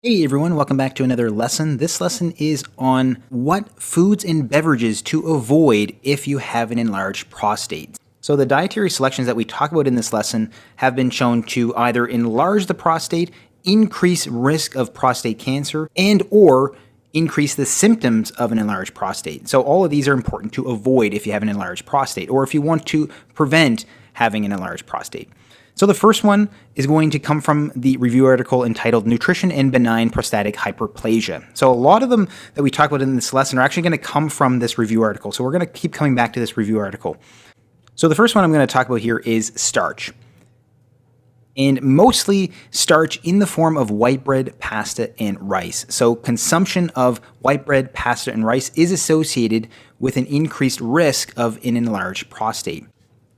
Hey everyone, welcome back to another lesson. This lesson is on what foods and beverages to avoid if you have an enlarged prostate. So the dietary selections that we talk about in this lesson have been shown to either enlarge the prostate, increase risk of prostate cancer, and or increase the symptoms of an enlarged prostate. So all of these are important to avoid if you have an enlarged prostate or if you want to prevent having an enlarged prostate. So the first one is going to come from the review article entitled Nutrition and Benign Prostatic Hyperplasia. So a lot of them that we talk about in this lesson are actually going to come from this review article. So we're going to keep coming back to this review article. So the first one I'm going to talk about here is starch. And mostly starch in the form of white bread, pasta, and rice. So consumption of white bread, pasta, and rice is associated with an increased risk of an enlarged prostate.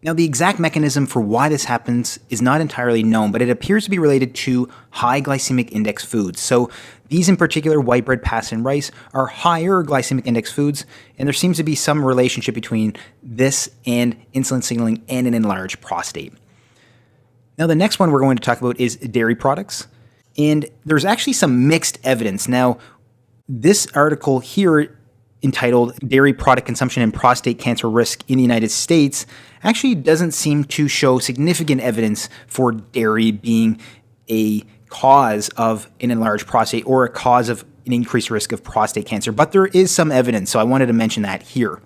Now, the exact mechanism for why this happens is not entirely known, but it appears to be related to high glycemic index foods. So these in particular, white bread, pasta, and rice, are higher glycemic index foods, and there seems to be some relationship between this and insulin signaling and an enlarged prostate. Now, the next one we're going to talk about is dairy products, and there's actually some mixed evidence. Now, this article here entitled Dairy Product Consumption and Prostate Cancer Risk in the United States actually doesn't seem to show significant evidence for dairy being a cause of an enlarged prostate or a cause of an increased risk of prostate cancer, but there is some evidence, so I wanted to mention that here.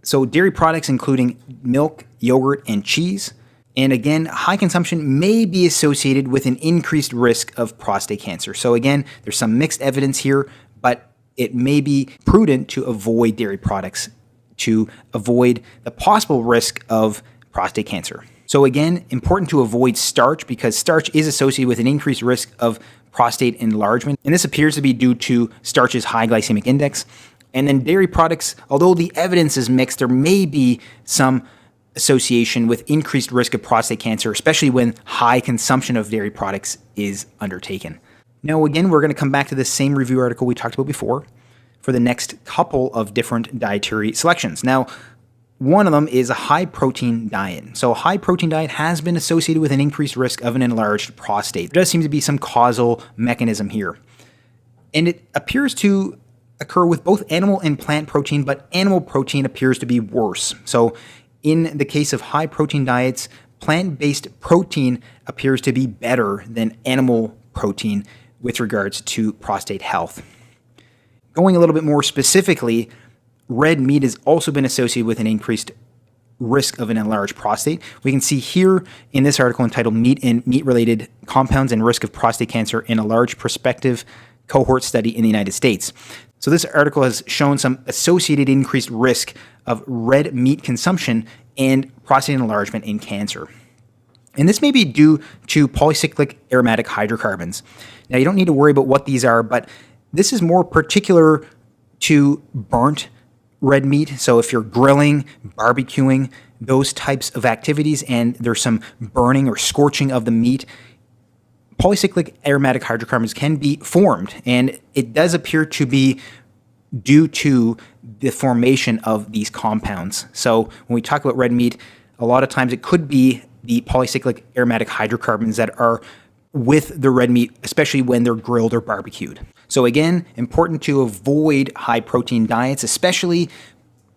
So dairy products including milk, yogurt, and cheese, and again, high consumption may be associated with an increased risk of prostate cancer. So again, there's some mixed evidence here, but it may be prudent to avoid dairy products to avoid the possible risk of prostate cancer. So again, important to avoid starch because starch is associated with an increased risk of prostate enlargement. And this appears to be due to starch's high glycemic index. And then dairy products, although the evidence is mixed, there may be some association with increased risk of prostate cancer, especially when high consumption of dairy products is undertaken. Now, again, we're going to come back to the same review article we talked about before for the next couple of different dietary selections. Now, one of them is a high-protein diet. So a high-protein diet has been associated with an increased risk of an enlarged prostate. There does seem to be some causal mechanism here. And it appears to occur with both animal and plant protein, but animal protein appears to be worse. So in the case of high-protein diets, plant-based protein appears to be better than animal protein with regards to prostate health. Going a little bit more specifically, red meat has also been associated with an increased risk of an enlarged prostate. We can see here in this article entitled Meat and Meat-Related Compounds and Risk of Prostate Cancer in a Large Prospective Cohort Study in the United States. So this article has shown some associated increased risk of red meat consumption and prostate enlargement in cancer. And this may be due to polycyclic aromatic hydrocarbons. Now, you don't need to worry about what these are, but this is more particular to burnt red meat. So if you're grilling, barbecuing, those types of activities, and there's some burning or scorching of the meat, polycyclic aromatic hydrocarbons can be formed. And it does appear to be due to the formation of these compounds. So when we talk about red meat, a lot of times it could be the polycyclic aromatic hydrocarbons that are with the red meat, especially when they're grilled or barbecued. So again, important to avoid high protein diets, especially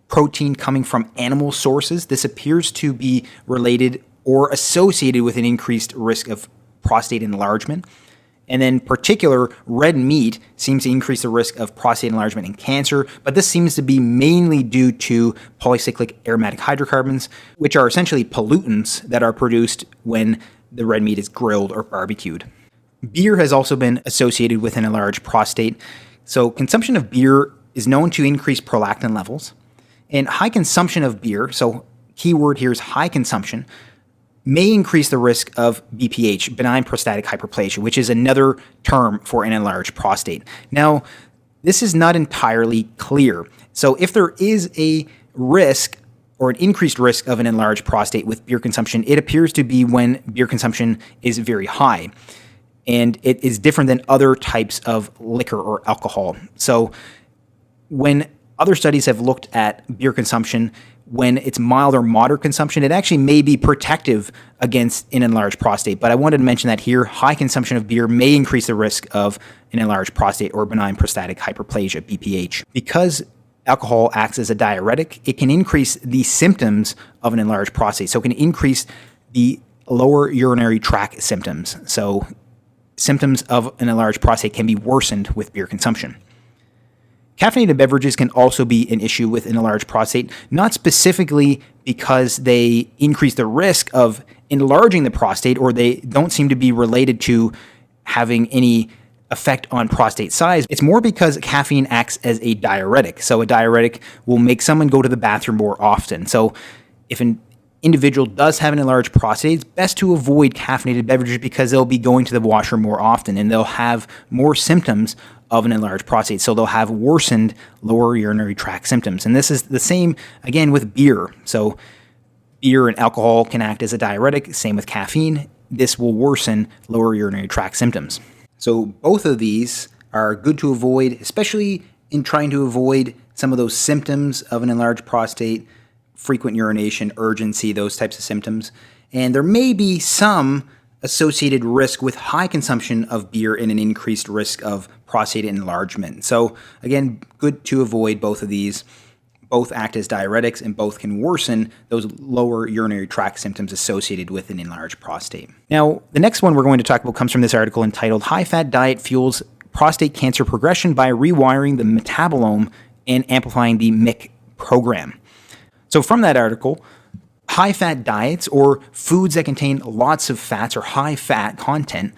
protein coming from animal sources. This appears to be related or associated with an increased risk of prostate enlargement. And then particular red meat seems to increase the risk of prostate enlargement and cancer, but this seems to be mainly due to polycyclic aromatic hydrocarbons, which are essentially pollutants that are produced when the red meat is grilled or barbecued. Beer has also been associated with an enlarged prostate. So consumption of beer is known to increase prolactin levels. And high consumption of beer, so keyword here is high consumption, may increase the risk of BPH, benign prostatic hyperplasia, which is another term for an enlarged prostate. Now, this is not entirely clear. So if there is a risk or an increased risk of an enlarged prostate with beer consumption, it appears to be when beer consumption is very high. And it is different than other types of liquor or alcohol. So when Other studies have looked at beer consumption when it's mild or moderate consumption. It actually may be protective against an enlarged prostate, but I wanted to mention that here, high consumption of beer may increase the risk of an enlarged prostate or benign prostatic hyperplasia, BPH. Because alcohol acts as a diuretic, it can increase the symptoms of an enlarged prostate. So it can increase the lower urinary tract symptoms. So symptoms of an enlarged prostate can be worsened with beer consumption. Caffeinated beverages can also be an issue with an enlarged prostate, not specifically because they increase the risk of enlarging the prostate, or they don't seem to be related to having any effect on prostate size. It's more because caffeine acts as a diuretic. So a diuretic will make someone go to the bathroom more often. So if an individual does have an enlarged prostate, it's best to avoid caffeinated beverages because they'll be going to the washroom more often and they'll have more symptoms of an enlarged prostate. So they'll have worsened lower urinary tract symptoms. And this is the same, again, with beer. So beer and alcohol can act as a diuretic, same with caffeine. This will worsen lower urinary tract symptoms. So both of these are good to avoid, especially in trying to avoid some of those symptoms of an enlarged prostate, frequent urination, urgency, those types of symptoms. And there may be some associated risk with high consumption of beer and an increased risk of prostate enlargement. So again, good to avoid both of these. Both act as diuretics and both can worsen those lower urinary tract symptoms associated with an enlarged prostate. Now, the next one we're going to talk about comes from this article entitled "High-Fat Diet Fuels Prostate Cancer Progression by Rewiring the Metabolome and Amplifying the MIC Program." So from that article, high-fat diets or foods that contain lots of fats or high-fat content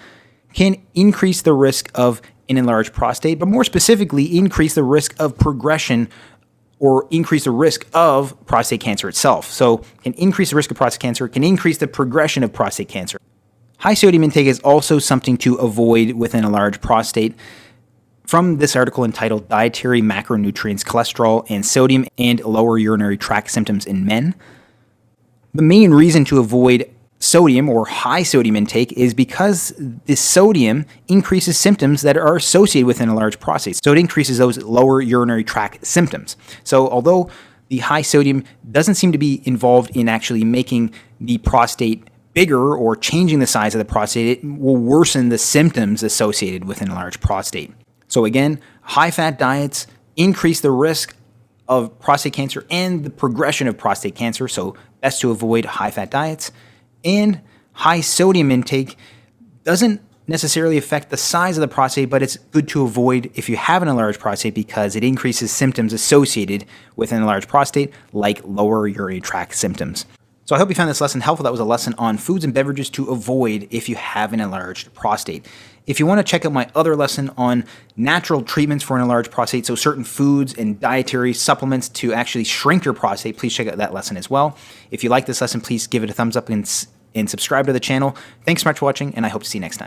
can increase the risk of an enlarged prostate, but more specifically, increase the risk of progression or increase the risk of prostate cancer itself. So can increase the risk of prostate cancer, can increase the progression of prostate cancer. High sodium intake is also something to avoid with an enlarged prostate. From this article entitled "Dietary Macronutrients, Cholesterol, and Sodium and Lower Urinary Tract Symptoms in Men." The main reason to avoid sodium or high sodium intake is because the sodium increases symptoms that are associated with an enlarged prostate. So it increases those lower urinary tract symptoms. So although the high sodium doesn't seem to be involved in actually making the prostate bigger or changing the size of the prostate, it will worsen the symptoms associated with an enlarged prostate. So again, high-fat diets increase the risk of prostate cancer and the progression of prostate cancer, so best to avoid high-fat diets. And high sodium intake doesn't necessarily affect the size of the prostate, but it's good to avoid if you have an enlarged prostate because it increases symptoms associated with an enlarged prostate, like lower urinary tract symptoms. So I hope you found this lesson helpful. That was a lesson on foods and beverages to avoid if you have an enlarged prostate. If you want to check out my other lesson on natural treatments for an enlarged prostate, so certain foods and dietary supplements to actually shrink your prostate, please check out that lesson as well. If you like this lesson, please give it a thumbs up and subscribe to the channel. Thanks so much for watching, and I hope to see you next time.